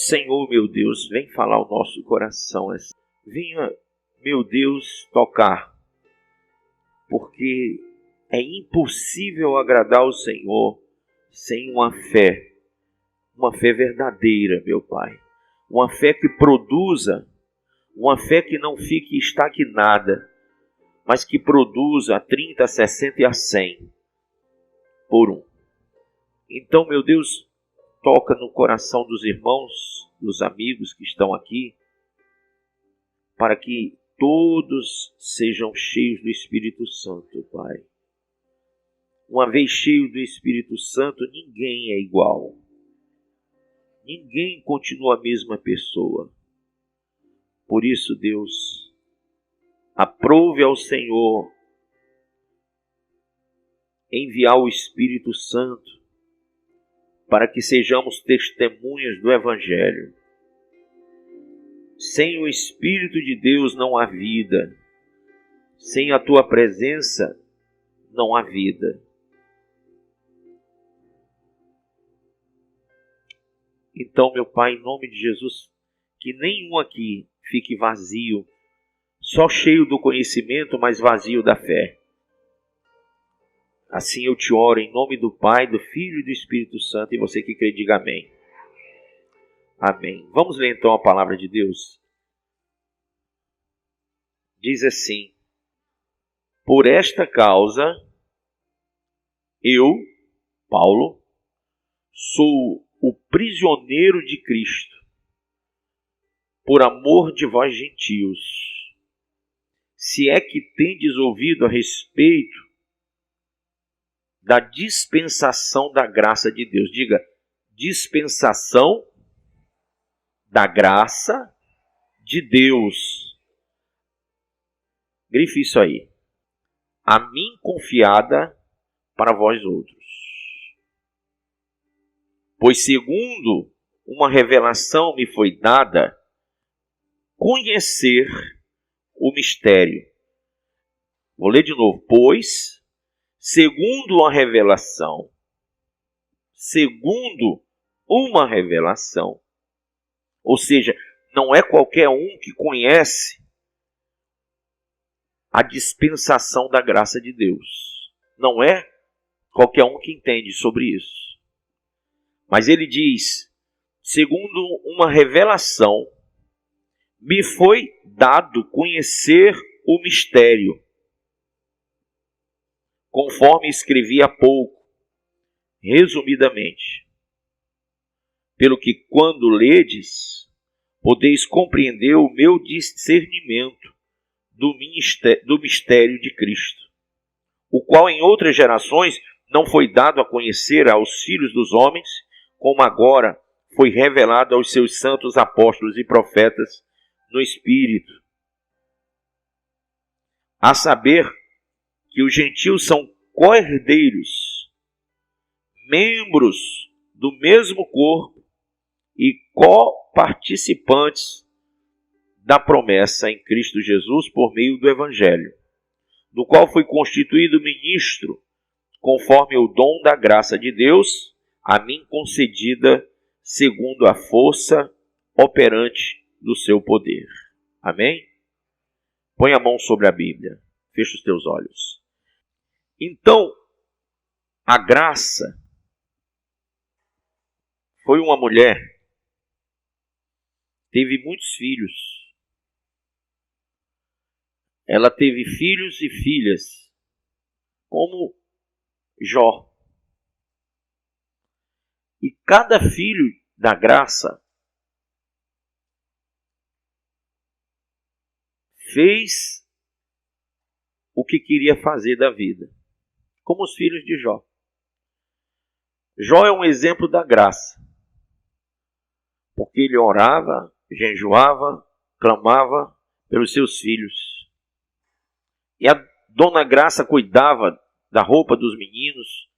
Senhor, meu Deus, vem falar ao nosso coração. Venha, meu Deus, tocar. Porque é impossível agradar ao Senhor sem uma fé verdadeira, meu Pai. Uma fé que produza, uma fé que não fique estagnada, mas que produza a 30, a 60 e a 100 por um. Então, meu Deus, toca no coração dos irmãos, dos amigos que estão aqui, para que todos sejam cheios do Espírito Santo, Pai. Uma vez cheio do Espírito Santo, ninguém é igual. Ninguém continua a mesma pessoa. Por isso, Deus, aprove ao Senhor enviar o Espírito Santo para que sejamos testemunhas do Evangelho. Sem o Espírito de Deus não há vida. Sem a Tua presença não há vida. Então, meu Pai, em nome de Jesus, que nenhum aqui fique vazio, só cheio do conhecimento, mas vazio da fé. Assim eu te oro em nome do Pai, do Filho e do Espírito Santo, e você que crê, diga amém. Amém. Vamos ler então a palavra de Deus. Diz assim: por esta causa, eu, Paulo, sou o prisioneiro de Cristo, por amor de vós gentios, se é que tendes ouvido a respeito da dispensação da graça de Deus. Diga, dispensação da graça de Deus. Grife isso aí. A mim confiada para vós outros. Pois segundo uma revelação me foi dada, conhecer o mistério. Vou ler de novo. Pois, segundo uma revelação, ou seja, não é qualquer um que conhece a dispensação da graça de Deus. Não é qualquer um que entende sobre isso. Mas ele diz, segundo uma revelação, me foi dado conhecer o mistério, conforme escrevi há pouco, resumidamente. Pelo que quando ledes, podeis compreender o meu discernimento do mistério de Cristo, o qual em outras gerações não foi dado a conhecer aos filhos dos homens, como agora foi revelado aos seus santos apóstolos e profetas no Espírito. A saber que os gentios são co-herdeiros, membros do mesmo corpo e co-participantes da promessa em Cristo Jesus por meio do Evangelho, do qual fui constituído ministro, conforme o dom da graça de Deus, a mim concedida segundo a força operante do seu poder. Amém? Põe a mão sobre a Bíblia. Fecha os teus olhos. Então, a graça foi uma mulher, teve muitos filhos. Ela teve filhos e filhas, como Jó. E cada filho da graça fez o que queria fazer da vida, como os filhos de Jó. Jó é um exemplo da graça, porque ele orava, jejuava, clamava pelos seus filhos. E a dona Graça cuidava da roupa dos meninos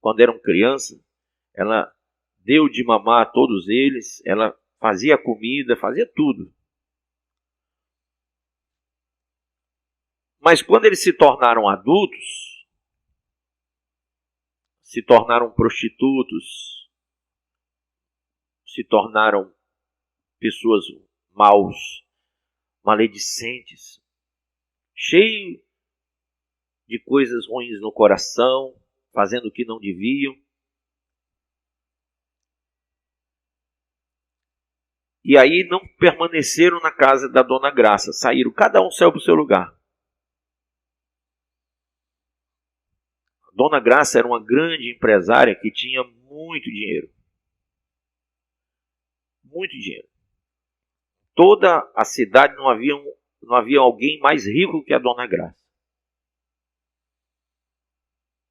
quando eram crianças. Ela deu de mamar a todos eles, ela fazia comida, fazia tudo. Mas quando eles se tornaram adultos, se tornaram prostitutos, se tornaram pessoas maus, maledicentes, cheios de coisas ruins no coração, fazendo o que não deviam. E aí não permaneceram na casa da Dona Graça, saíram, cada um saiu para o seu lugar. A Dona Graça era uma grande empresária que tinha muito dinheiro. Muito dinheiro. Toda a cidade não havia alguém mais rico que a Dona Graça.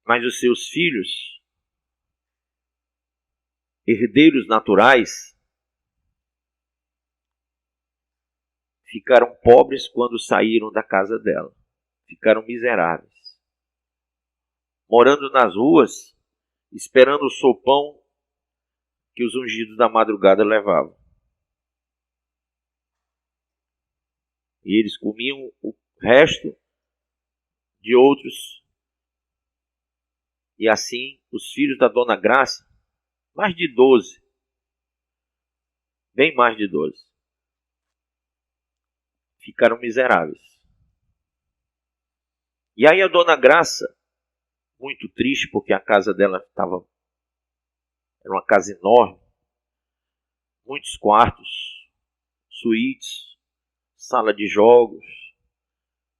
Mas os seus filhos, herdeiros naturais, ficaram pobres quando saíram da casa dela. Ficaram miseráveis. Morando nas ruas, esperando o sopão que os ungidos da madrugada levavam. E eles comiam o resto de outros. E assim, os filhos da Dona Graça, mais de 12, bem mais de 12, ficaram miseráveis. E aí a Dona Graça, muito triste, porque a casa dela era uma casa enorme, muitos quartos, suítes, sala de jogos,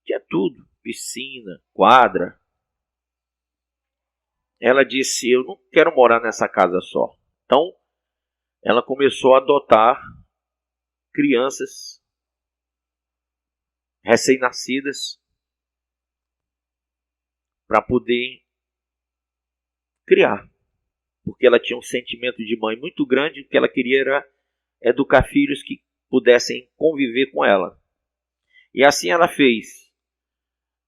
tinha tudo, piscina, quadra. Ela disse, eu não quero morar nessa casa só. Então, ela começou a adotar crianças recém-nascidas para poder criar. Porque ela tinha um sentimento de mãe muito grande, o que ela queria era educar filhos que pudessem conviver com ela. E assim ela fez.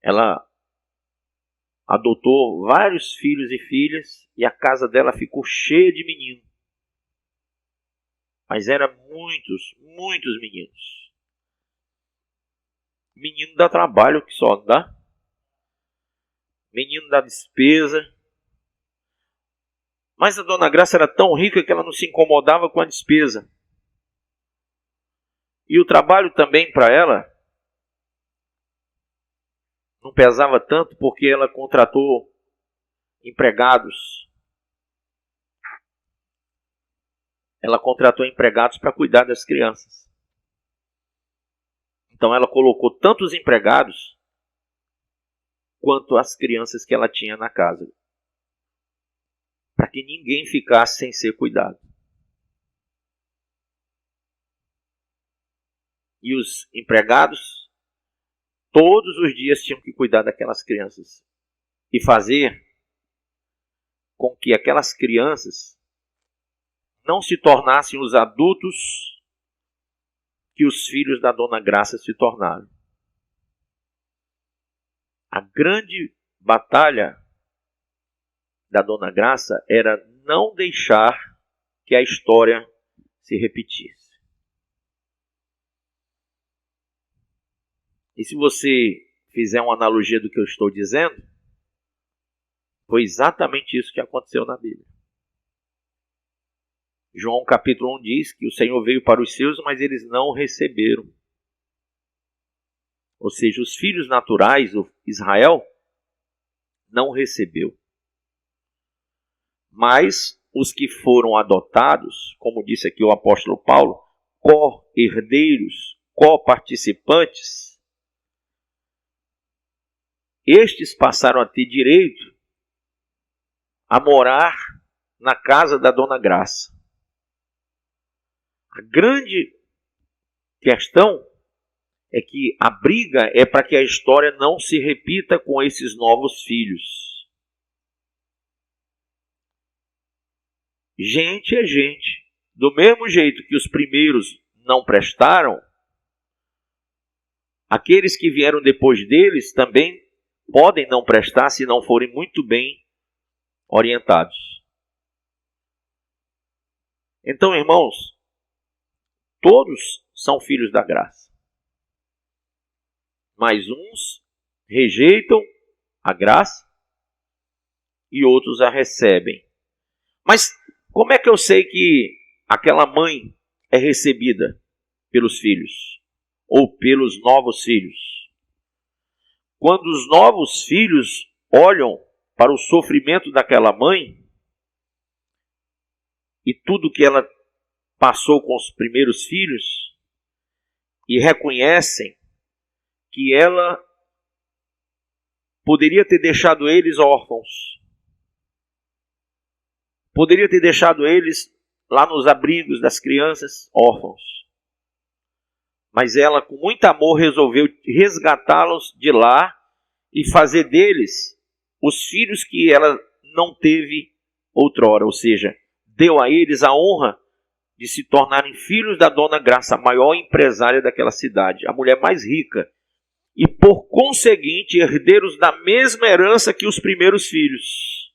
Ela adotou vários filhos e filhas e a casa dela ficou cheia de meninos. Mas eram muitos, muitos meninos. Menino dá trabalho que só dá. Menino dá despesa. Mas a Dona Graça era tão rica que ela não se incomodava com a despesa. E o trabalho também para ela não pesava tanto porque ela contratou empregados. Ela contratou empregados para cuidar das crianças. Então ela colocou tanto os empregados quanto as crianças que ela tinha na casa. Para que ninguém ficasse sem ser cuidado. E os empregados todos os dias tinham que cuidar daquelas crianças e fazer com que aquelas crianças não se tornassem os adultos que os filhos da Dona Graça se tornaram. A grande batalha da Dona Graça era não deixar que a história se repetisse. E se você fizer uma analogia do que eu estou dizendo, foi exatamente isso que aconteceu na Bíblia. João capítulo 1 diz que o Senhor veio para os seus, mas eles não o receberam. Ou seja, os filhos naturais, o Israel, não recebeu. Mas os que foram adotados, como disse aqui o apóstolo Paulo, co-herdeiros, co-participantes, estes passaram a ter direito a morar na casa da Dona Graça. A grande questão é que a briga é para que a história não se repita com esses novos filhos. Gente é gente. Do mesmo jeito que os primeiros não prestaram, aqueles que vieram depois deles também podem não prestar se não forem muito bem orientados. Então, irmãos, todos são filhos da graça. Mas uns rejeitam a graça e outros a recebem. Mas como é que eu sei que aquela mãe é recebida? pelos filhos, ou pelos novos filhos. Quando os novos filhos olham para o sofrimento daquela mãe e tudo que ela passou com os primeiros filhos e reconhecem que ela poderia ter deixado eles órfãos, poderia ter deixado eles lá nos abrigos das crianças órfãos, mas ela com muito amor resolveu resgatá-los de lá e fazer deles os filhos que ela não teve outrora, ou seja, deu a eles a honra de se tornarem filhos da Dona Graça, a maior empresária daquela cidade, a mulher mais rica, e por conseguinte herdeiros da mesma herança que os primeiros filhos.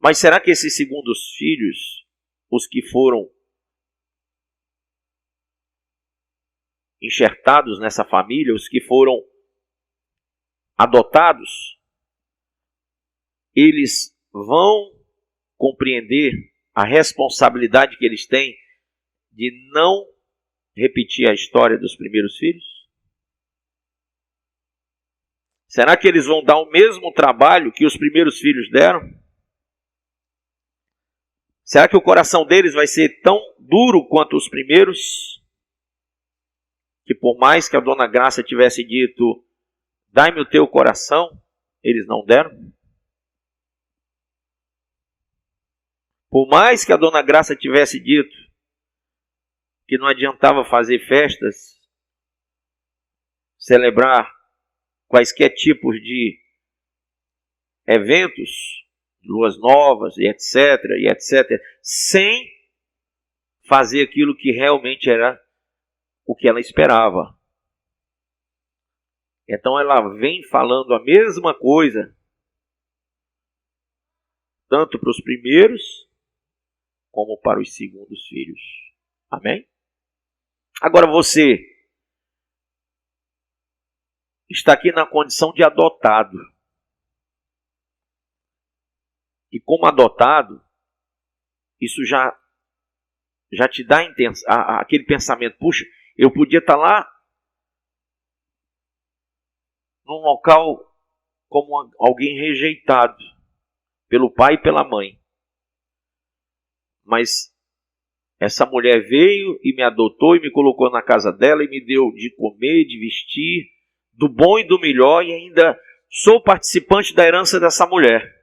Mas será que esses segundos filhos, os que foram enxertados nessa família, os que foram adotados, eles vão compreender a responsabilidade que eles têm de não repetir a história dos primeiros filhos? Será que eles vão dar o mesmo trabalho que os primeiros filhos deram? Será que o coração deles vai ser tão duro quanto os primeiros? Que por mais que a Dona Graça tivesse dito, dai-me o teu coração, eles não deram? Por mais que a Dona Graça tivesse dito que não adiantava fazer festas, celebrar quaisquer tipos de eventos, luas novas e etc, sem fazer aquilo que realmente era o que ela esperava. Então ela vem falando a mesma coisa, tanto para os primeiros, como para os segundos filhos. Amém? Agora você está aqui na condição de adotado. E como adotado, isso já te dá aquele pensamento, puxa, eu podia estar lá num local como alguém rejeitado pelo pai e pela mãe. Mas essa mulher veio e me adotou e me colocou na casa dela e me deu de comer, de vestir, do bom e do melhor, e ainda sou participante da herança dessa mulher.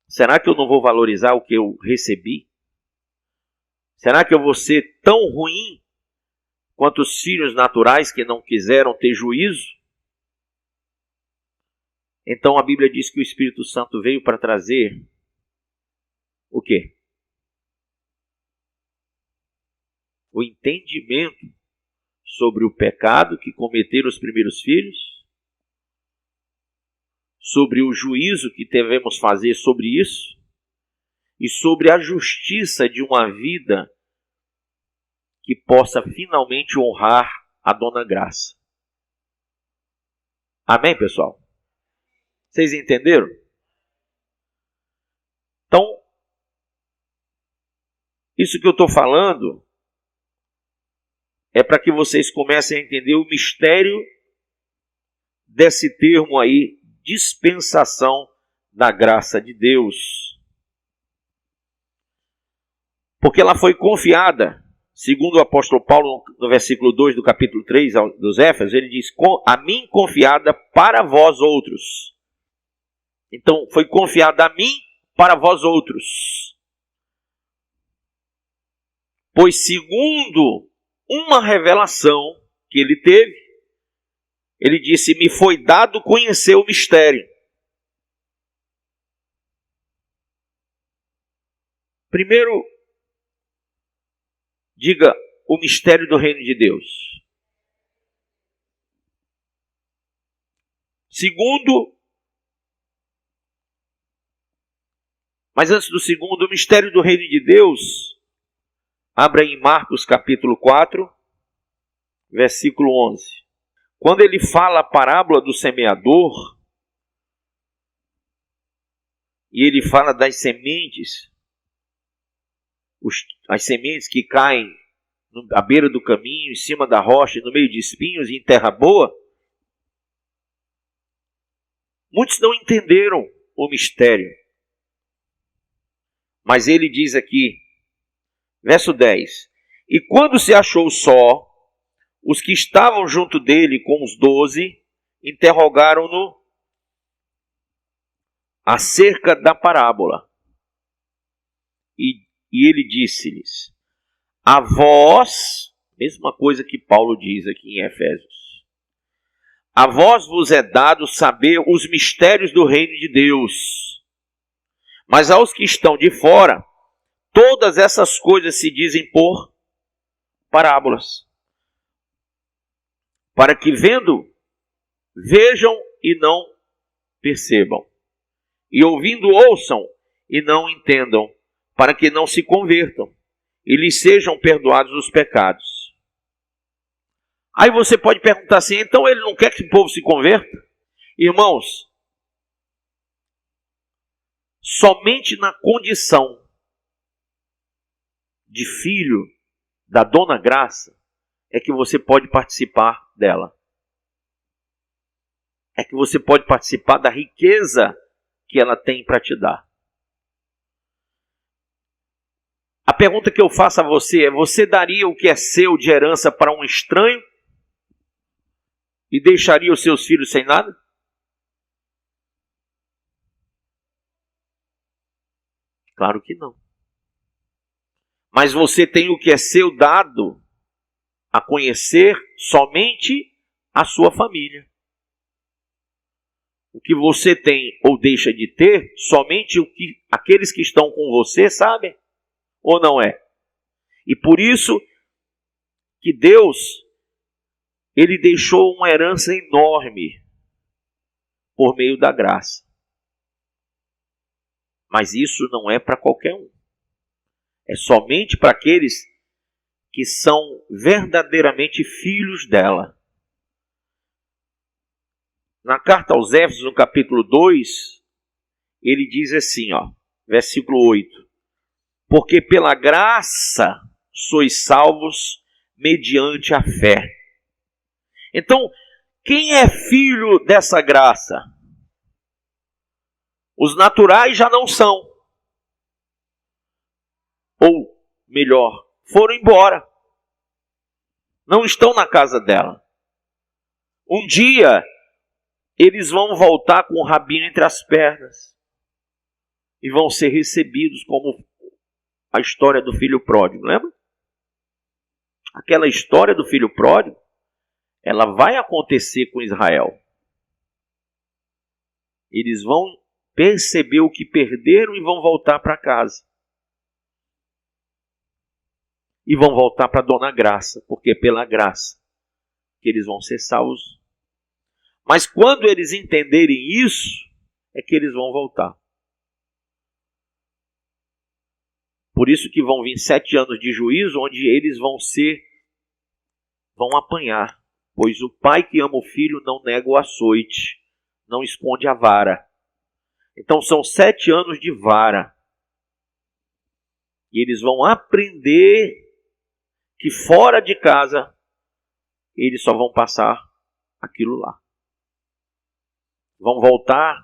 Será que eu não vou valorizar o que eu recebi? Será que eu vou ser tão ruim quanto os filhos naturais que não quiseram ter juízo? Então a Bíblia diz que o Espírito Santo veio para trazer o quê? O entendimento sobre o pecado que cometeram os primeiros filhos, sobre o juízo que devemos fazer sobre isso, e sobre a justiça de uma vida que possa finalmente honrar a Dona Graça. Amém, pessoal? Vocês entenderam? Então, isso que eu estou falando é para que vocês comecem a entender o mistério desse termo aí, dispensação da graça de Deus. Porque ela foi confiada, segundo o apóstolo Paulo, no versículo 2 do capítulo 3 dos Éfesos, ele diz, a mim confiada para vós outros. Então, foi confiada a mim para vós outros. Pois segundo uma revelação que ele teve, ele disse, me foi dado conhecer o mistério. Primeiro, diga o mistério do reino de Deus. Segundo, mas antes do segundo, o mistério do reino de Deus, abra em Marcos capítulo 4, versículo 11. Quando ele fala a parábola do semeador, e ele fala das sementes as sementes que caem à beira do caminho, em cima da rocha, no meio de espinhos e em terra boa, muitos não entenderam o mistério. Mas ele diz aqui, verso 10, e quando se achou só, os que estavam junto dele com os 12, interrogaram-no acerca da parábola. E ele disse-lhes, a vós, mesma coisa que Paulo diz aqui em Efésios, a vós vos é dado saber os mistérios do reino de Deus, mas aos que estão de fora, todas essas coisas se dizem por parábolas, para que vendo, vejam e não percebam, e ouvindo ouçam e não entendam, para que não se convertam e lhes sejam perdoados os pecados. Aí você pode perguntar assim, então ele não quer que o povo se converta? Irmãos, somente na condição de filho da Dona Graça é que você pode participar dela. É que você pode participar da riqueza que ela tem para te dar. A pergunta que eu faço a você é, você daria o que é seu de herança para um estranho? E deixaria os seus filhos sem nada? Claro que não. Mas você tem o que é seu dado a conhecer somente a sua família. O que você tem ou deixa de ter, somente o que aqueles que estão com você sabem. Ou não é? E por isso que Deus, ele deixou uma herança enorme por meio da graça. Mas isso não é para qualquer um. É somente para aqueles que são verdadeiramente filhos dela. Na carta aos Éfesos, no capítulo 2, ele diz assim, versículo 8. Porque pela graça sois salvos mediante a fé. Então, quem é filho dessa graça? Os naturais já não são. Ou, melhor, foram embora. Não estão na casa dela. Um dia, eles vão voltar com o rabinho entre as pernas. E vão ser recebidos como a história do filho pródigo, lembra? Aquela história do filho pródigo, ela vai acontecer com Israel. Eles vão perceber o que perderam e vão voltar para casa. E vão voltar para a Dona Graça, porque é pela graça que eles vão ser salvos. Mas quando eles entenderem isso, é que eles vão voltar. Por isso que vão vir 7 anos de juízo, onde eles vão apanhar. Pois o pai que ama o filho não nega o açoite, não esconde a vara. Então são 7 anos de vara. E eles vão aprender que fora de casa, eles só vão passar aquilo lá. Vão voltar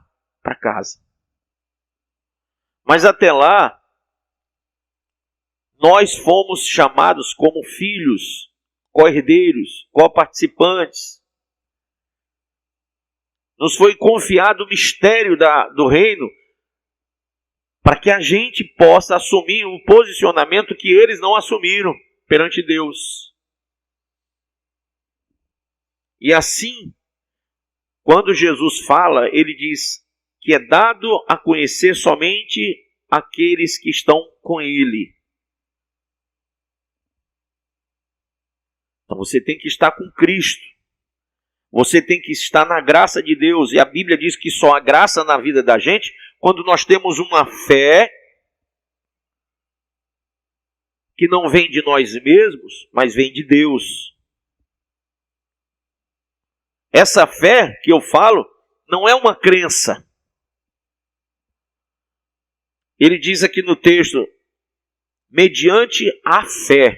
para casa. Mas até lá, nós fomos chamados como filhos, co-herdeiros, co-participantes. Nos foi confiado o mistério do reino para que a gente possa assumir um posicionamento que eles não assumiram perante Deus. E assim, quando Jesus fala, ele diz que é dado a conhecer somente aqueles que estão com ele. Então você tem que estar com Cristo. Você tem que estar na graça de Deus. E a Bíblia diz que só há graça na vida da gente quando nós temos uma fé que não vem de nós mesmos, mas vem de Deus. Essa fé que eu falo não é uma crença. Ele diz aqui no texto, mediante a fé.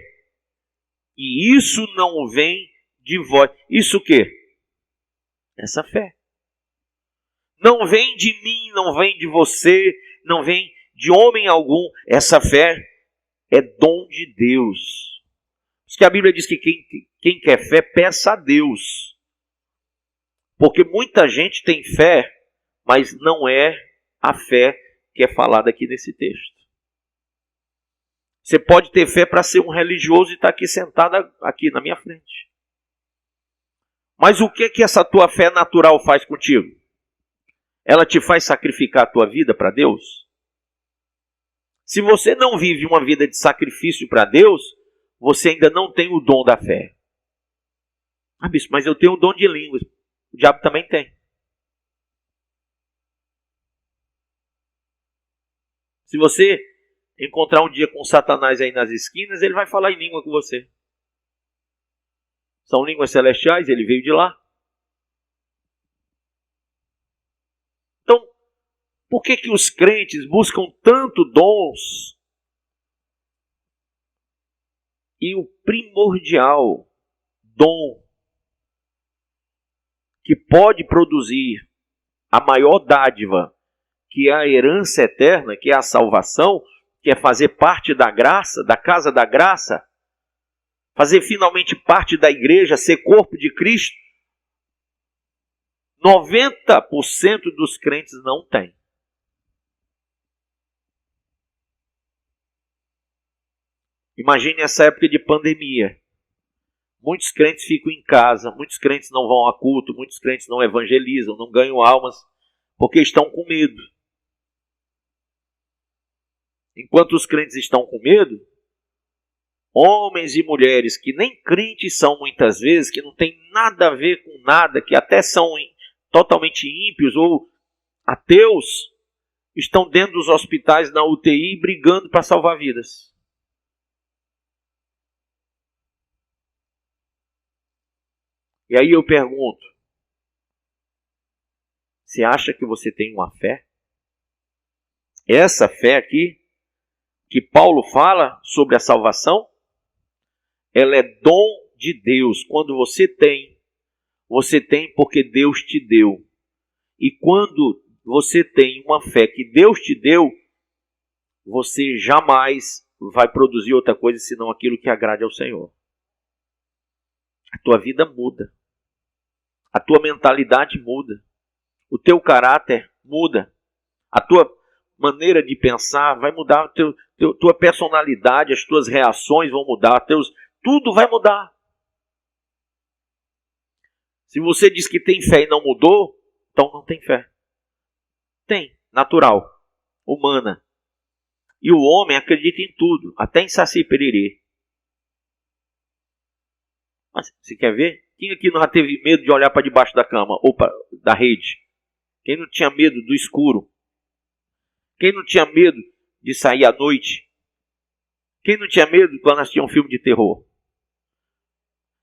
E isso não vem de vós. Isso o quê? Essa fé. Não vem de mim, não vem de você, não vem de homem algum. Essa fé é dom de Deus. Por isso que a Bíblia diz que quem quer fé, peça a Deus. Porque muita gente tem fé, mas não é a fé que é falada aqui nesse texto. Você pode ter fé para ser um religioso e estar aqui sentado aqui na minha frente. Mas o que essa tua fé natural faz contigo? Ela te faz sacrificar a tua vida para Deus? Se você não vive uma vida de sacrifício para Deus, você ainda não tem o dom da fé. Ah, bispo, mas eu tenho o dom de línguas. O diabo também tem. Se você encontrar um dia com Satanás aí nas esquinas, ele vai falar em língua com você. São línguas celestiais, ele veio de lá. Então, por que os crentes buscam tanto dons? E o primordial dom que pode produzir a maior dádiva, que é a herança eterna, que é a salvação, que é fazer parte da graça, da casa da graça, fazer finalmente parte da igreja, ser corpo de Cristo, 90% dos crentes não tem. Imagine essa época de pandemia. Muitos crentes ficam em casa, muitos crentes não vão a culto, muitos crentes não evangelizam, não ganham almas, porque estão com medo. Enquanto os crentes estão com medo, homens e mulheres que nem crentes são muitas vezes, que não tem nada a ver com nada, que até são totalmente ímpios ou ateus, estão dentro dos hospitais na UTI brigando para salvar vidas. E aí eu pergunto, você acha que você tem uma fé? Essa fé aqui, que Paulo fala sobre a salvação, ela é dom de Deus. Quando você tem porque Deus te deu. E quando você tem uma fé que Deus te deu, você jamais vai produzir outra coisa senão aquilo que agrade ao Senhor. A tua vida muda. A tua mentalidade muda. O teu caráter muda. A tua maneira de pensar vai mudar. Tua personalidade, as tuas reações vão mudar. Tudo vai mudar. Se você diz que tem fé e não mudou, então não tem fé. Tem, natural, humana. E o homem acredita em tudo, até em Saci Pererê. Mas você quer ver? Quem aqui não já teve medo de olhar para debaixo da cama ou da rede? Quem não tinha medo do escuro? Quem não tinha medo de sair à noite? Quem não tinha medo quando assistia um filme de terror?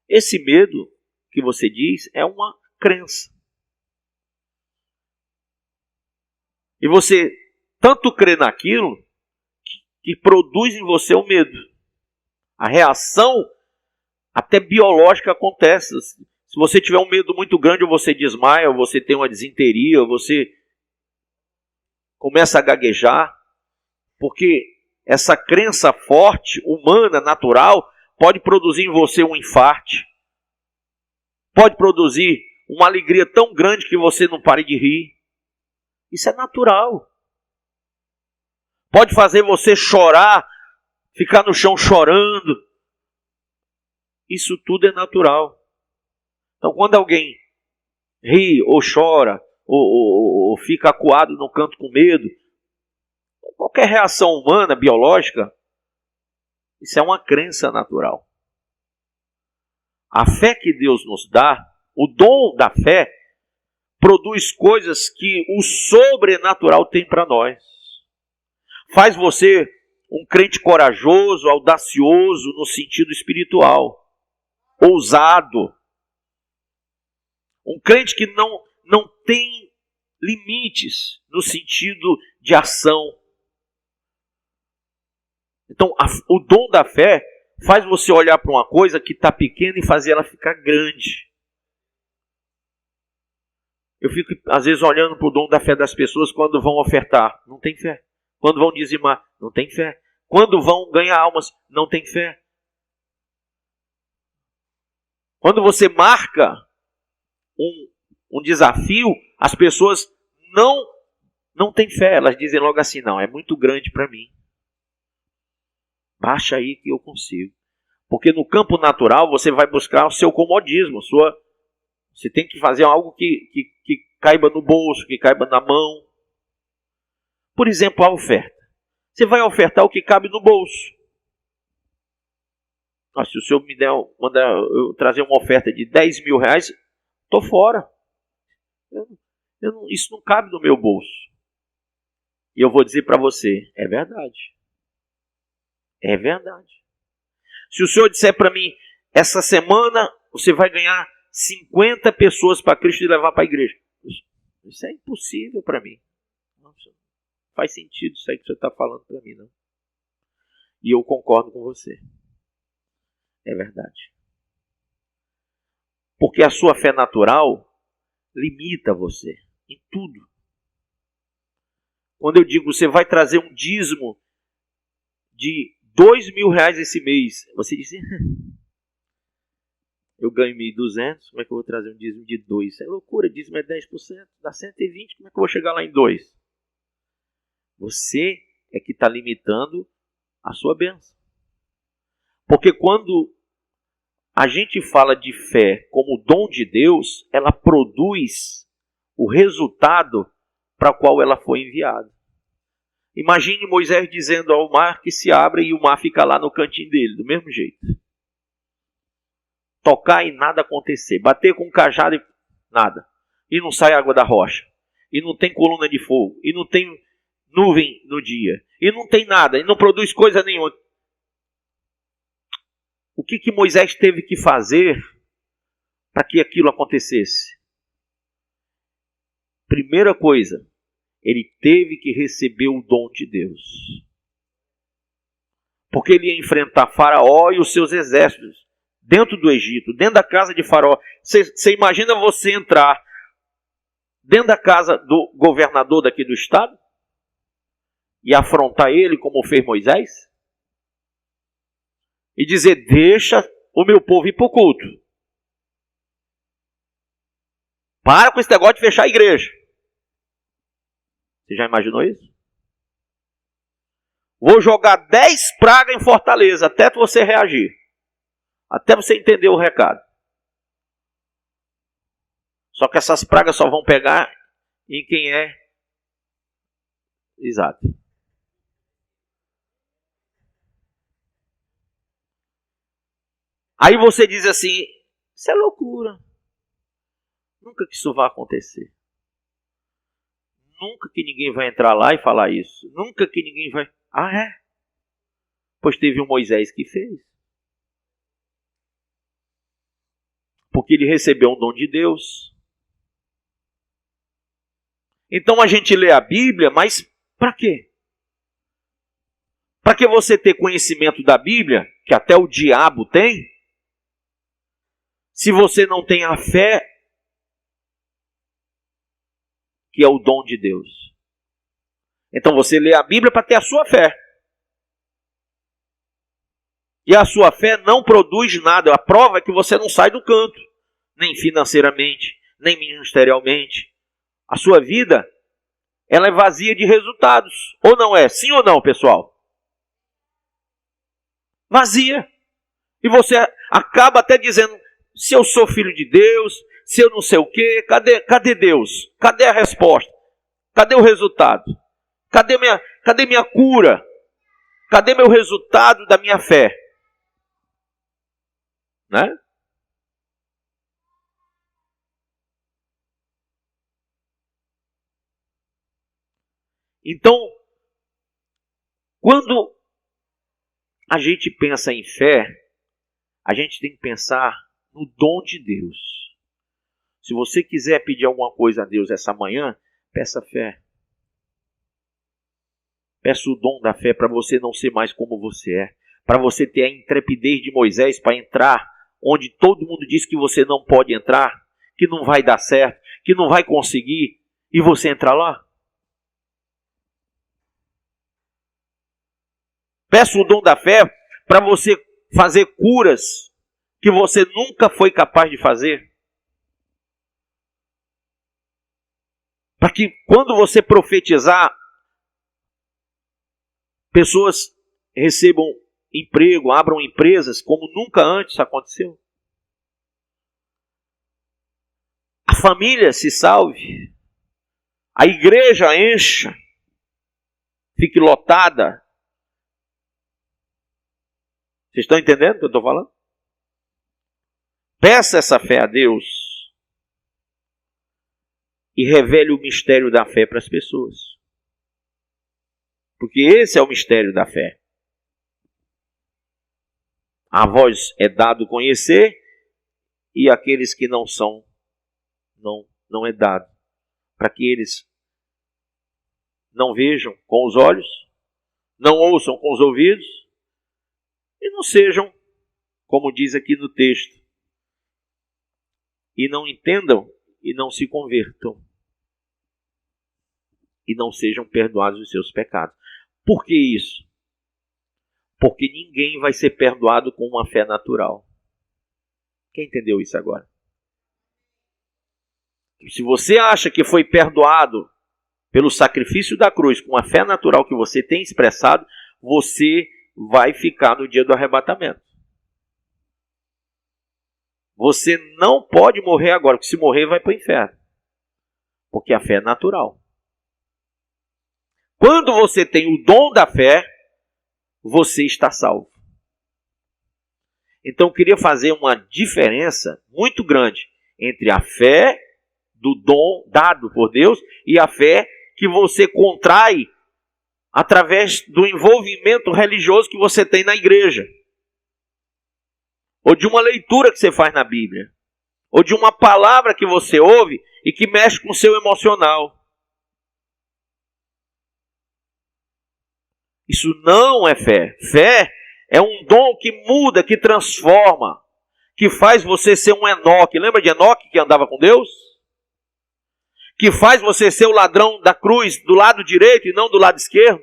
Esse medo que você diz é uma crença. E você tanto crê naquilo que produz em você o medo. A reação até biológica acontece. Se você tiver um medo muito grande, ou você desmaia, ou você tem uma disenteria, ou você começa a gaguejar, porque essa crença forte, humana, natural, pode produzir em você um infarte, pode produzir uma alegria tão grande que você não pare de rir. Isso é natural. Pode fazer você chorar, ficar no chão chorando. Isso tudo é natural. Então, quando alguém ri ou chora, ou fica acuado no canto com medo, qualquer reação humana, biológica, isso é uma crença natural. A fé que Deus nos dá, o dom da fé, produz coisas que o sobrenatural tem para nós. Faz você um crente corajoso, audacioso no sentido espiritual. Ousado. Um crente que não tem limites no sentido de ação. Então, o dom da fé faz você olhar para uma coisa que está pequena e fazer ela ficar grande. Eu fico, às vezes, olhando para o dom da fé das pessoas quando vão ofertar. Não tem fé. Quando vão dizimar. Não tem fé. Quando vão ganhar almas. Não tem fé. Quando você marca um desafio, as pessoas não têm fé. Elas dizem logo assim, não, é muito grande para mim. Baixa aí que eu consigo. Porque no campo natural você vai buscar o seu comodismo. Você tem que fazer algo que caiba no bolso, que caiba na mão. Por exemplo, a oferta. Você vai ofertar o que cabe no bolso. Se o senhor me mandar eu trazer uma oferta de 10 mil reais, estou fora. Isso não cabe no meu bolso. E eu vou dizer para você, é verdade. É verdade. Se o senhor disser para mim, essa semana você vai ganhar 50 pessoas para Cristo e levar para a igreja. Isso é impossível para mim. Não faz sentido isso aí que o senhor está falando para mim, não. E eu concordo com você. É verdade. Porque a sua fé natural limita você em tudo. Quando eu digo, você vai trazer um dízimo de 2 mil reais esse mês, você diz, eu ganho 1.200, como é que eu vou trazer um dízimo de 2? Isso é loucura, dízimo é 10%, dá 120, como é que eu vou chegar lá em 2? Você é que está limitando a sua bênção. Porque quando a gente fala de fé como dom de Deus, ela produz o resultado para o qual ela foi enviada. Imagine Moisés dizendo ao mar que se abre e o mar fica lá no cantinho dele, do mesmo jeito. Tocar e nada acontecer. Bater com um cajado e nada. E não sai água da rocha. E não tem coluna de fogo. E não tem nuvem no dia. E não tem nada. E não produz coisa nenhuma. O que Moisés teve que fazer para que aquilo acontecesse? Primeira coisa, ele teve que receber o dom de Deus. Porque ele ia enfrentar Faraó e os seus exércitos dentro do Egito, dentro da casa de Faraó. Você imagina você entrar dentro da casa do governador daqui do estado e afrontar ele como fez Moisés? E dizer, deixa o meu povo ir para o culto. Para com esse negócio de fechar a igreja. Você já imaginou isso? Vou jogar 10 pragas em Fortaleza até você reagir. Até você entender o recado. Só que essas pragas só vão pegar em quem é exato. Aí você diz assim, isso é loucura. Nunca que isso vai acontecer. Nunca que ninguém vai entrar lá e falar isso. Nunca que ninguém vai... Ah, é? Pois teve um Moisés que fez. Porque ele recebeu um dom de Deus. Então a gente lê a Bíblia, mas para quê? Para que você ter conhecimento da Bíblia, que até o diabo tem, se você não tem a fé, que é o dom de Deus. Então você lê a Bíblia para ter a sua fé. E a sua fé não produz nada. A prova é que você não sai do canto. Nem financeiramente, nem ministerialmente. A sua vida, ela é vazia de resultados. Ou não é? Sim ou não, pessoal? Vazia. E você acaba até dizendo, se eu sou filho de Deus, se eu não sei o quê, cadê Deus? Cadê a resposta? Cadê o resultado? Cadê minha cura? Cadê meu resultado da minha fé? Né? Então, quando a gente pensa em fé, a gente tem que pensar no dom de Deus. Se você quiser pedir alguma coisa a Deus essa manhã, peça fé. Peça o dom da fé para você não ser mais como você é. Para você ter a intrepidez de Moisés para entrar onde todo mundo diz que você não pode entrar, que não vai dar certo, que não vai conseguir, e você entra lá. Peça o dom da fé para você fazer curas que você nunca foi capaz de fazer. Para que quando você profetizar, pessoas recebam emprego, abram empresas como nunca antes aconteceu. A família se salve, a igreja encha, fique lotada. Vocês estão entendendo o que eu estou falando? Peça essa fé a Deus e revele o mistério da fé para as pessoas. Porque esse é o mistério da fé. A vós é dado conhecer, e aqueles que não são, não é dado. Para que eles não vejam com os olhos, não ouçam com os ouvidos, e não sejam, como diz aqui no texto, e não entendam e não se convertam, e não sejam perdoados os seus pecados. Por que isso? Porque ninguém vai ser perdoado com uma fé natural. Quem entendeu isso agora? Se você acha que foi perdoado pelo sacrifício da cruz com a fé natural que você tem expressado, você vai ficar no dia do arrebatamento. Você não pode morrer agora, porque se morrer vai para o inferno. Porque a fé é natural. Quando você tem o dom da fé, você está salvo. Então eu queria fazer uma diferença muito grande entre a fé do dom dado por Deus e a fé que você contrai através do envolvimento religioso que você tem na igreja, ou de uma leitura que você faz na Bíblia, ou de uma palavra que você ouve e que mexe com o seu emocional. Isso não é fé. Fé é um dom que muda, que transforma, que faz você ser um Enoque. Lembra de Enoque que andava com Deus? Que faz você ser o ladrão da cruz do lado direito e não do lado esquerdo.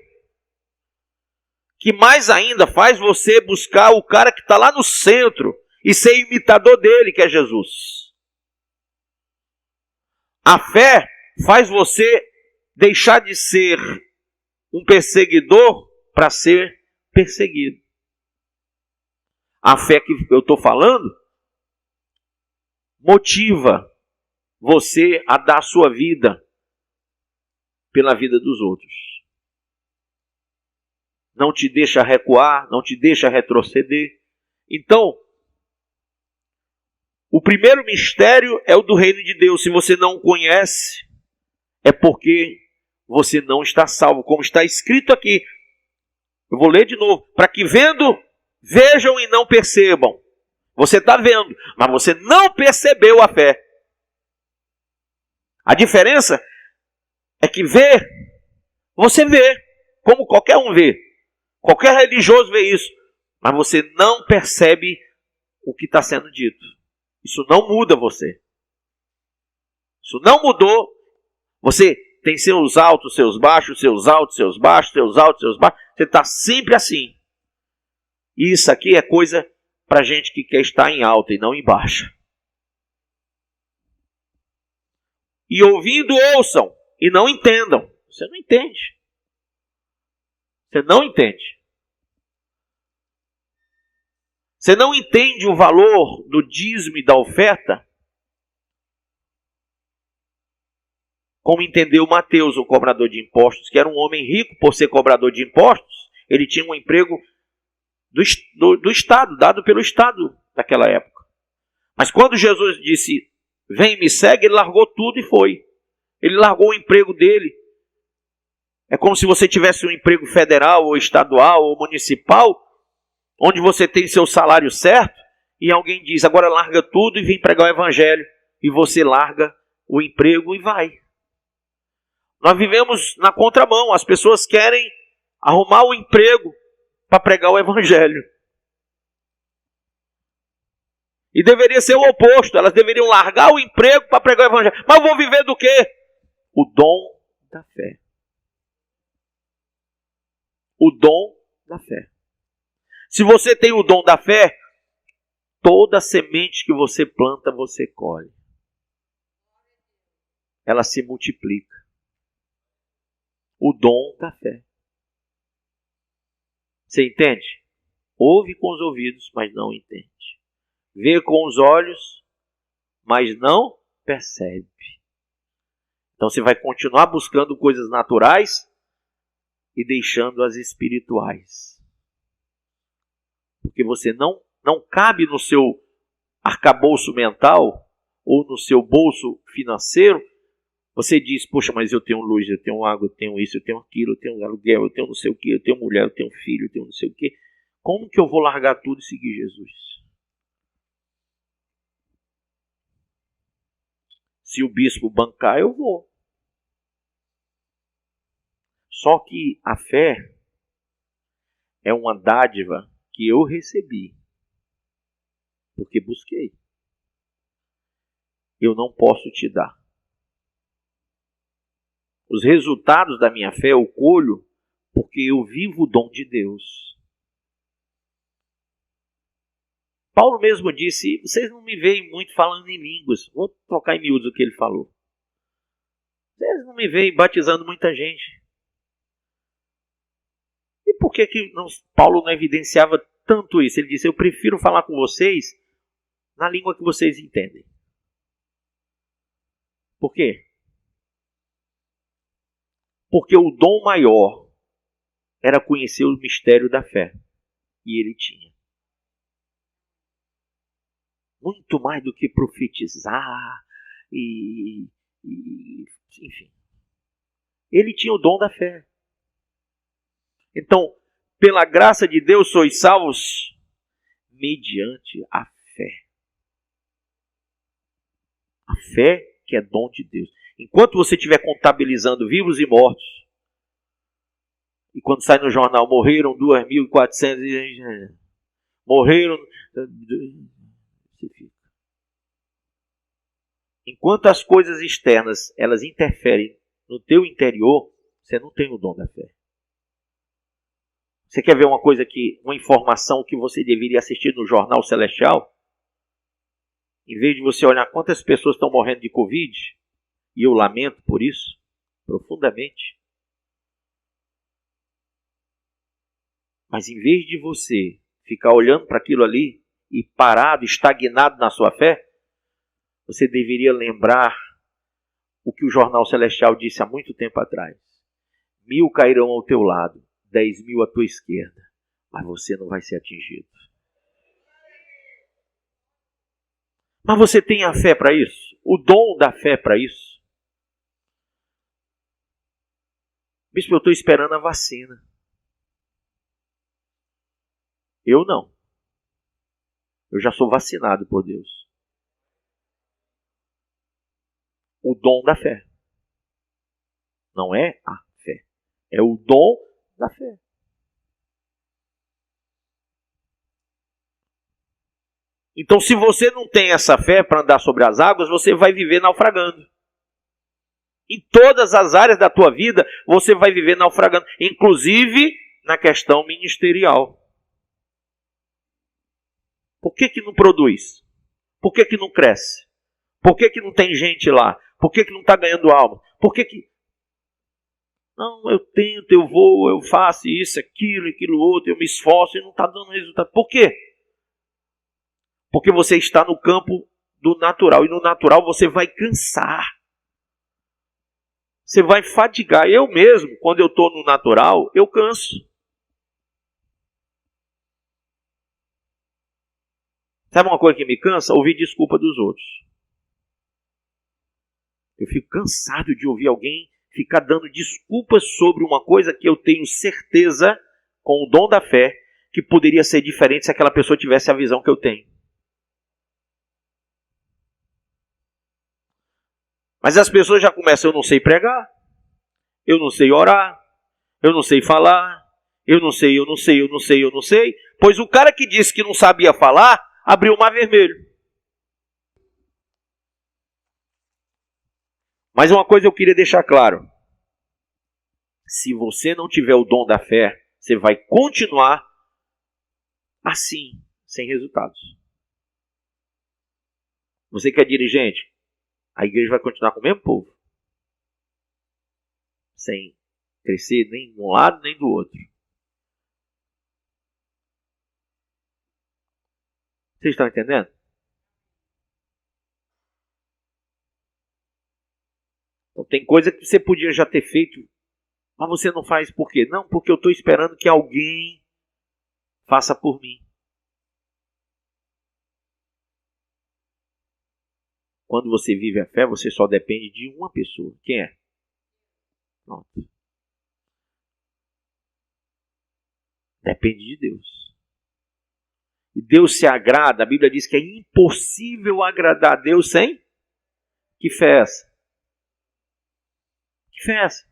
Que mais ainda faz você buscar o cara que está lá no centro e ser imitador dele, que é Jesus. A fé faz você deixar de ser um perseguidor para ser perseguido. A fé que eu estou falando motiva você a dar a sua vida pela vida dos outros. Não te deixa recuar, não te deixa retroceder. Então, o primeiro mistério é o do reino de Deus. Se você não o conhece, é porque você não está salvo. Como está escrito aqui, eu vou ler de novo. Para que vendo, vejam e não percebam. Você está vendo, mas você não percebeu a fé. A diferença é que ver, você vê, como qualquer um vê. Qualquer religioso vê isso. Mas você não percebe o que está sendo dito. Isso não muda você. Isso não mudou. Você tem seus altos, seus baixos, seus altos, seus baixos, seus altos, seus baixos. Você está sempre assim. E isso aqui é coisa para gente que quer estar em alta e não em baixa. E ouvindo, ouçam e não entendam. Você não entende. Você não entende. Você não entende o valor do dízimo e da oferta? Como entendeu Mateus, o cobrador de impostos, que era um homem rico por ser cobrador de impostos. Ele tinha um emprego do Estado, dado pelo Estado naquela época. Mas quando Jesus disse, vem e me segue, ele largou tudo e foi. Ele largou o emprego dele. É como se você tivesse um emprego federal, ou estadual, ou municipal, onde você tem seu salário certo, e alguém diz, agora larga tudo e vem pregar o evangelho. E você larga o emprego e vai. Nós vivemos na contramão. As pessoas querem arrumar um emprego para pregar o evangelho. E deveria ser o oposto. Elas deveriam largar o emprego para pregar o evangelho. Mas eu vou viver do quê? O dom da fé. O dom da fé. Se você tem o dom da fé, toda semente que você planta, você colhe. Ela se multiplica. O dom da fé. Você entende? Ouve com os ouvidos, mas não entende. Vê com os olhos, mas não percebe. Então você vai continuar buscando coisas naturais e deixando as espirituais. Porque você não cabe no seu arcabouço mental ou no seu bolso financeiro. Você diz, poxa, mas eu tenho luz, eu tenho água, eu tenho isso, eu tenho aquilo, eu tenho aluguel, eu tenho não sei o que, eu tenho mulher, eu tenho filho, eu tenho não sei o que. Como que eu vou largar tudo e seguir Jesus? Se o bispo bancar, eu vou. Só que a fé é uma dádiva que eu recebi, porque busquei. Eu não posso te dar. Os resultados da minha fé eu colho porque eu vivo o dom de Deus. Paulo mesmo disse, vocês não me veem muito falando em línguas. Vou trocar em miúdos o que ele falou. Vocês não me veem batizando muita gente. E por que Paulo não evidenciava tanto isso? Ele disse, eu prefiro falar com vocês na língua que vocês entendem. Por quê? Porque o dom maior era conhecer o mistério da fé. E ele tinha. Muito mais do que profetizar enfim. Ele tinha o dom da fé. Então, pela graça de Deus sois salvos mediante a fé. A fé que é dom de Deus. Enquanto você estiver contabilizando vivos e mortos, e quando sai no jornal, morreram 2.400, morreram... Você fica. Enquanto as coisas externas, elas interferem no teu interior, você não tem o dom da fé. Você quer ver uma informação que você deveria assistir no Jornal Celestial? Em vez de você olhar quantas pessoas estão morrendo de Covid, e eu lamento por isso, profundamente. Mas em vez de você ficar olhando para aquilo ali, e parado, estagnado na sua fé, você deveria lembrar o que o Jornal Celestial disse há muito tempo atrás. 1.000 cairão ao teu lado, 10.000 à tua esquerda, mas você não vai ser atingido. Mas você tem a fé para isso? O dom da fé para isso? Bispo, eu estou esperando a vacina. Eu não. Eu já sou vacinado por Deus. O dom da fé. Não é a fé. É o dom da fé. Então, se você não tem essa fé para andar sobre as águas, você vai viver naufragando. Em todas as áreas da tua vida, você vai viver naufragando. Inclusive na questão ministerial. Por que não produz? Por que não cresce? Por que não tem gente lá? Por que não está ganhando alma? Por que... Não, eu tento, eu vou, eu faço isso, aquilo outro, eu me esforço e não está dando resultado. Por quê? Porque você está no campo do natural. E no natural você vai cansar. Você vai fadigar. Eu mesmo, quando eu estou no natural, eu canso. Sabe uma coisa que me cansa? Ouvir desculpa dos outros. Eu fico cansado de ouvir alguém ficar dando desculpas sobre uma coisa que eu tenho certeza, com o dom da fé, que poderia ser diferente se aquela pessoa tivesse a visão que eu tenho. Mas as pessoas já começam, eu não sei pregar, eu não sei orar, eu não sei falar, Eu não sei, eu não sei, eu não sei, eu não sei. Pois o cara que disse que não sabia falar, abriu o mar vermelho. Mas uma coisa eu queria deixar claro. Se você não tiver o dom da fé, você vai continuar assim, sem resultados. Você que é dirigente, a igreja vai continuar com o mesmo povo. Sem crescer nem de um lado nem do outro. Vocês estão entendendo? Então, tem coisa que você podia já ter feito, mas você não faz por quê? Não, porque eu estou esperando que alguém faça por mim. Quando você vive a fé, você só depende de uma pessoa. Quem é? Pronto. Depende de Deus. E Deus se agrada, a Bíblia diz que é impossível agradar a Deus sem? Que fé é essa? Que fé é essa?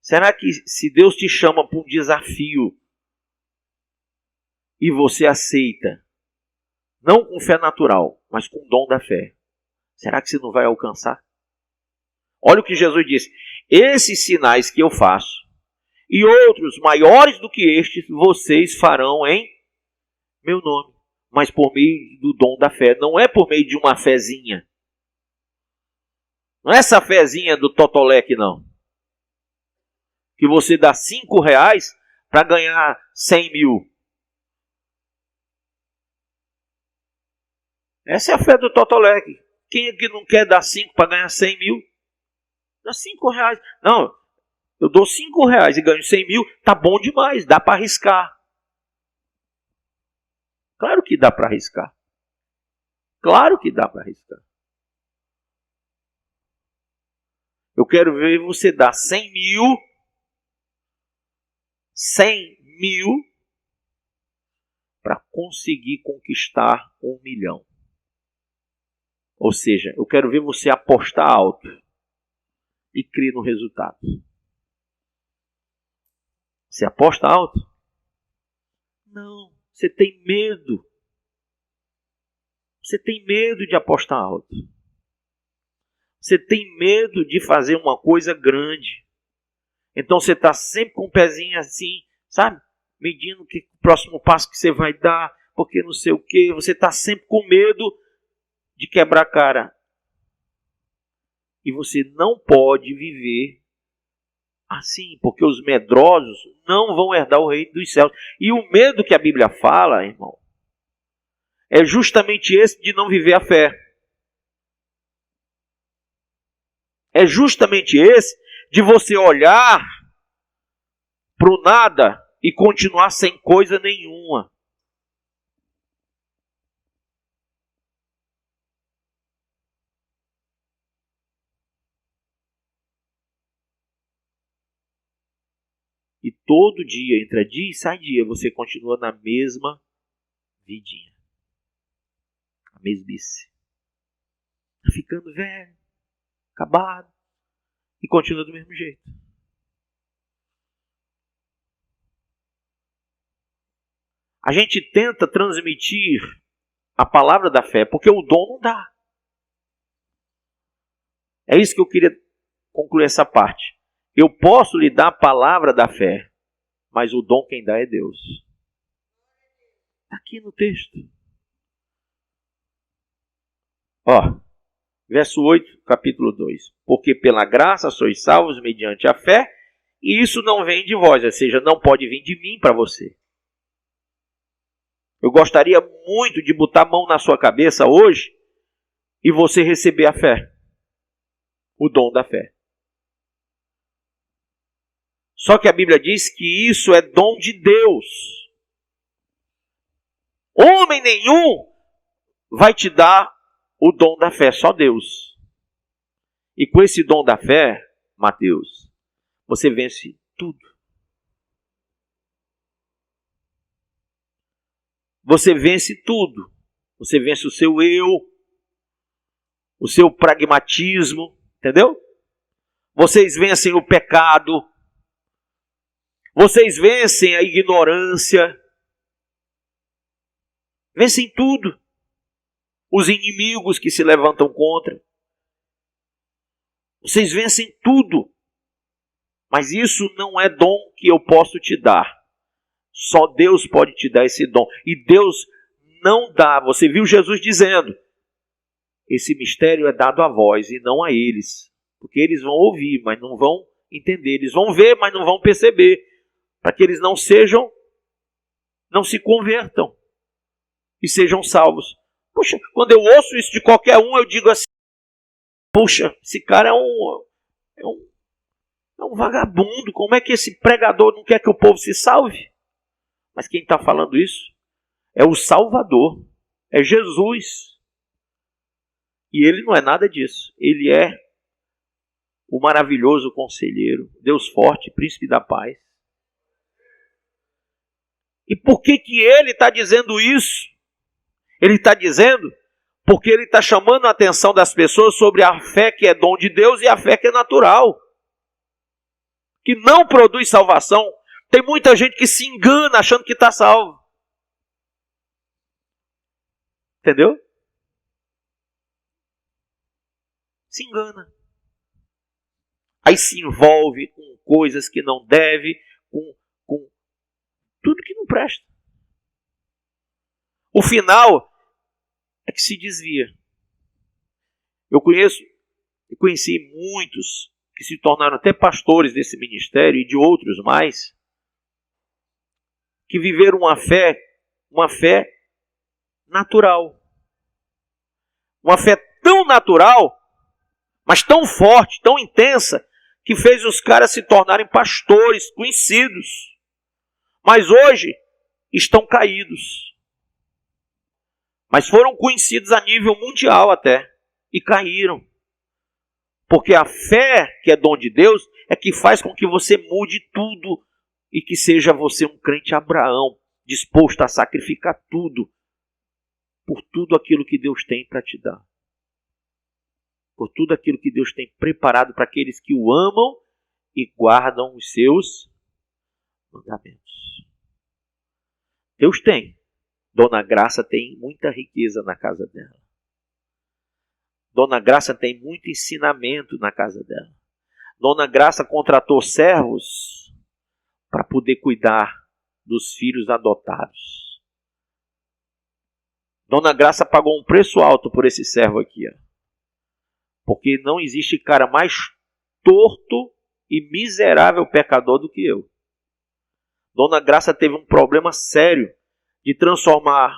Será que se Deus te chama para um desafio e você aceita, não com fé natural, mas com o dom da fé, será que você não vai alcançar? Olha o que Jesus disse: esses sinais que eu faço e outros maiores do que estes, vocês farão em meu nome, mas por meio do dom da fé. Não é por meio de uma fezinha. Não é essa fezinha do Totolec, não. Que você dá R$5 para ganhar 100 mil. Essa é a fé do Totolec. Quem é que não quer dar 5 para ganhar 100 mil? Dá R$5. Não, eu dou R$5 e ganho 100 mil, tá bom demais, dá para arriscar. Claro que dá para arriscar. Claro que dá para arriscar. Eu quero ver você dar 100 mil para conseguir conquistar 1 milhão. Ou seja, eu quero ver você apostar alto e crer no resultado. Você aposta alto? Não, você tem medo. Você tem medo de apostar alto. Você tem medo de fazer uma coisa grande. Então você está sempre com o pezinho assim, sabe? Medindo o próximo passo que você vai dar, porque não sei o quê. Você está sempre com medo de quebrar a cara. E você não pode viver assim, porque os medrosos não vão herdar o reino dos céus. E o medo que a Bíblia fala, irmão, é justamente esse de não viver a fé. É justamente esse de você olhar para o nada e continuar sem coisa nenhuma. E todo dia, entra dia e sai dia, você continua na mesma vidinha. A mesmice. Tá ficando velho, acabado, e continua do mesmo jeito. A gente tenta transmitir a palavra da fé, porque o dom não dá. É isso que eu queria concluir essa parte. Eu posso lhe dar a palavra da fé, mas o dom quem dá é Deus. Está aqui no texto. Ó, verso 8, capítulo 2. Porque pela graça sois salvos mediante a fé, e isso não vem de vós, ou seja, não pode vir de mim para você. Eu gostaria muito de botar a mão na sua cabeça hoje e você receber a fé. O dom da fé. Só que a Bíblia diz que isso é dom de Deus. Homem nenhum vai te dar o dom da fé, só Deus. E com esse dom da fé, Mateus, você vence tudo. Você vence tudo. Você vence o seu eu. o seu pragmatismo, entendeu? Vocês vencem o pecado, vocês vencem a ignorância, vencem tudo. Os inimigos que se levantam contra. Vocês vencem tudo. Mas isso não é dom que eu posso te dar. Só Deus pode te dar esse dom. E Deus não dá. Você viu Jesus dizendo, esse mistério é dado a vós e não a eles. Porque eles vão ouvir, mas não vão entender. Eles vão ver, mas não vão perceber. Para que eles não se convertam e sejam salvos. Puxa, quando eu ouço isso de qualquer um, eu digo assim, puxa, esse cara é um vagabundo. Como é que esse pregador não quer que o povo se salve? Mas quem está falando isso é o Salvador, é Jesus. E ele não é nada disso. Ele é o maravilhoso conselheiro, Deus forte, príncipe da paz. E por que ele está dizendo isso? Ele está dizendo porque ele está chamando a atenção das pessoas sobre a fé que é dom de Deus e a fé que é natural, que não produz salvação. Tem muita gente que se engana achando que está salvo. Entendeu? Se engana. Aí se envolve com coisas que não deve, com tudo que não presta. O final é que se desvia. Eu conheci muitos que se tornaram até pastores desse ministério e de outros mais, que viveram uma fé natural. Uma fé tão natural, mas tão forte, tão intensa, que fez os caras se tornarem pastores conhecidos. Mas hoje estão caídos. Mas foram conhecidos a nível mundial até. E caíram. Porque a fé, que é dom de Deus, é que faz com que você mude tudo. E que seja você um crente Abraão, disposto a sacrificar tudo. Por tudo aquilo que Deus tem para te dar. Por tudo aquilo que Deus tem preparado para aqueles que o amam e guardam os seus mandamentos. Deus tem. Dona Graça tem muita riqueza na casa dela. Dona Graça tem muito ensinamento na casa dela. Dona Graça contratou servos para poder cuidar dos filhos adotados. Dona Graça pagou um preço alto por esse servo aqui. Porque não existe cara mais torto e miserável pecador do que eu. Dona Graça teve um problema sério de transformar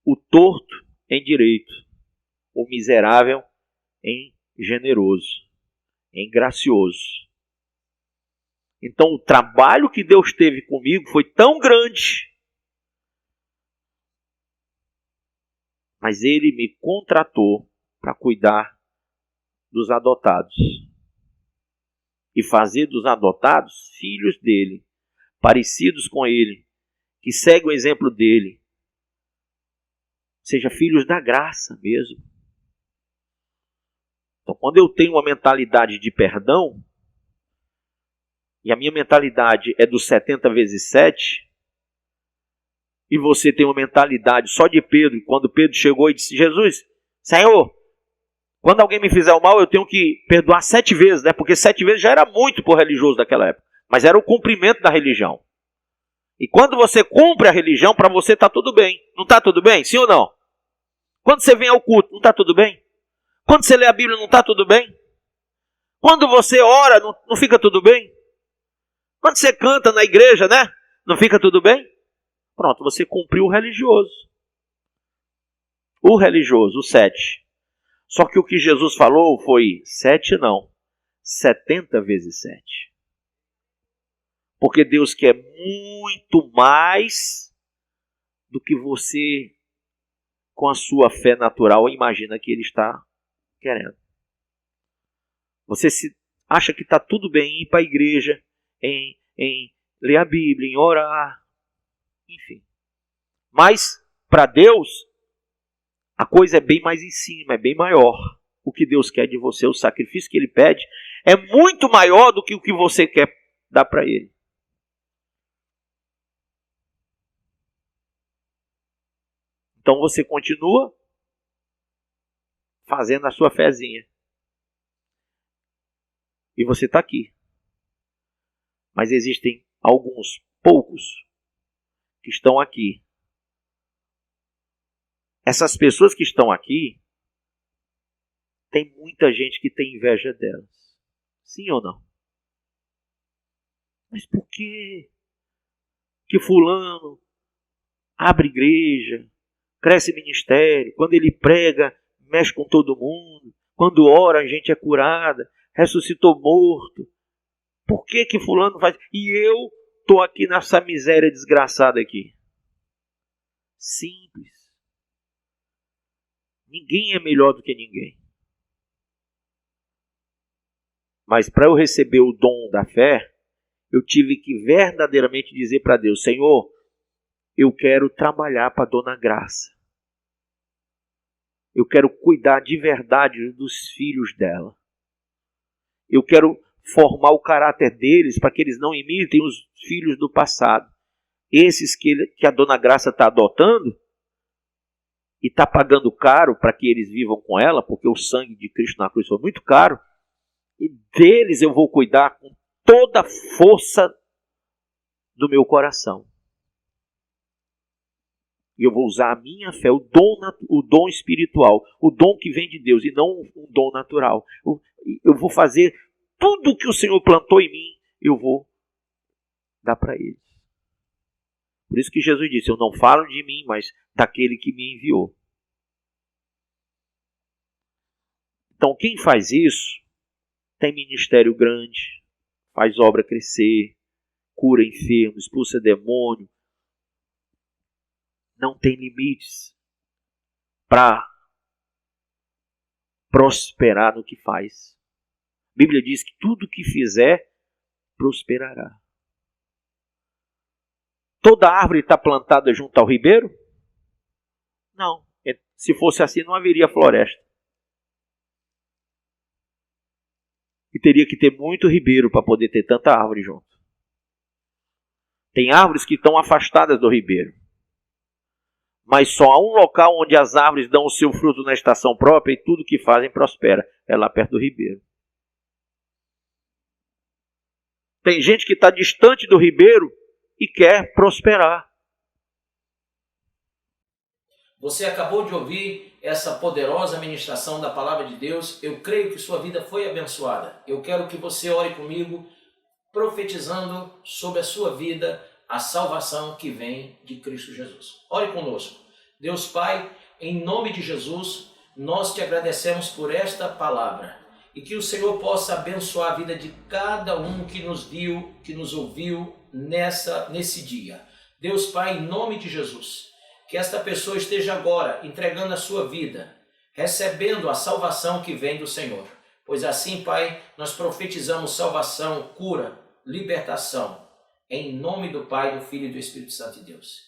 o torto em direito, o miserável em generoso, em gracioso. Então o trabalho que Deus teve comigo foi tão grande, mas Ele me contratou para cuidar dos adotados e fazer dos adotados filhos dele, parecidos com ele, que seguem o exemplo dele, seja filhos da graça mesmo. Então, quando eu tenho uma mentalidade de perdão, e a minha mentalidade é dos 70 vezes 7, e você tem uma mentalidade só de Pedro, quando Pedro chegou e disse, Jesus, Senhor, quando alguém me fizer o mal, eu tenho que perdoar 7 vezes, né? Porque 7 vezes já era muito para o religioso daquela época, mas era o cumprimento da religião. E quando você cumpre a religião, para você está tudo bem. Não está tudo bem? Sim ou não? Quando você vem ao culto, não está tudo bem? Quando você lê a Bíblia, não está tudo bem? Quando você ora, não fica tudo bem? Quando você canta na igreja, né? Não fica tudo bem? Pronto, você cumpriu o religioso. O religioso, o 7. Só que o que Jesus falou foi 7 não, 70 vezes 7. Porque Deus quer muito mais do que você, com a sua fé natural, imagina que Ele está querendo. Você acha que está tudo bem em ir para a igreja, em ler a Bíblia, em orar, enfim. Mas, para Deus, A coisa é bem mais em cima, é bem maior. O que Deus quer de você, o sacrifício que Ele pede, é muito maior do que o que você quer dar para Ele. Então você continua fazendo a sua fezinha. E você está aqui. Mas existem alguns, poucos, que estão aqui. Essas pessoas que estão aqui, tem muita gente que tem inveja delas. Sim ou não? Mas por que fulano abre igreja, cresce ministério, quando ele prega, mexe com todo mundo, quando ora a gente é curada, ressuscitou morto. Por que fulano faz? E eu estou aqui nessa miséria desgraçada aqui. Simples. Ninguém é melhor do que ninguém. Mas para eu receber o dom da fé, eu tive que verdadeiramente dizer para Deus: Senhor, eu quero trabalhar para a Dona Graça. Eu quero cuidar de verdade dos filhos dela. Eu quero formar o caráter deles para que eles não imitem os filhos do passado. Esses que a Dona Graça está adotando e está pagando caro para que eles vivam com ela, porque o sangue de Cristo na cruz foi muito caro. E deles eu vou cuidar com toda a força do meu coração. E eu vou usar a minha fé, o dom espiritual, o dom que vem de Deus e não um dom natural. Eu vou fazer tudo que o Senhor plantou em mim, eu vou dar para eles. Por isso que Jesus disse: eu não falo de mim, mas daquele que me enviou. Então quem faz isso, tem ministério grande, faz obra crescer, cura enfermo, expulsa demônio, não tem limites para prosperar no que faz. A Bíblia diz que tudo que fizer, prosperará. Toda árvore está plantada junto ao ribeiro? Não. Se fosse assim, não haveria floresta. E teria que ter muito ribeiro para poder ter tanta árvore junto. Tem árvores que estão afastadas do ribeiro. Mas só há um local onde as árvores dão o seu fruto na estação própria e tudo que fazem prospera. É lá perto do ribeiro. Tem gente que está distante do ribeiro e quer prosperar. Você acabou de ouvir essa poderosa ministração da Palavra de Deus. Eu creio que sua vida foi abençoada. Eu quero que você ore comigo, profetizando sobre a sua vida a salvação que vem de Cristo Jesus. Ore conosco. Deus Pai, em nome de Jesus, nós te agradecemos por esta palavra. E que o Senhor possa abençoar a vida de cada um que nos viu, que nos ouviu nesse dia. Deus Pai, em nome de Jesus, que esta pessoa esteja agora entregando a sua vida, recebendo a salvação que vem do Senhor. Pois assim, Pai, nós profetizamos salvação, cura, libertação, em nome do Pai, do Filho e do Espírito Santo de Deus.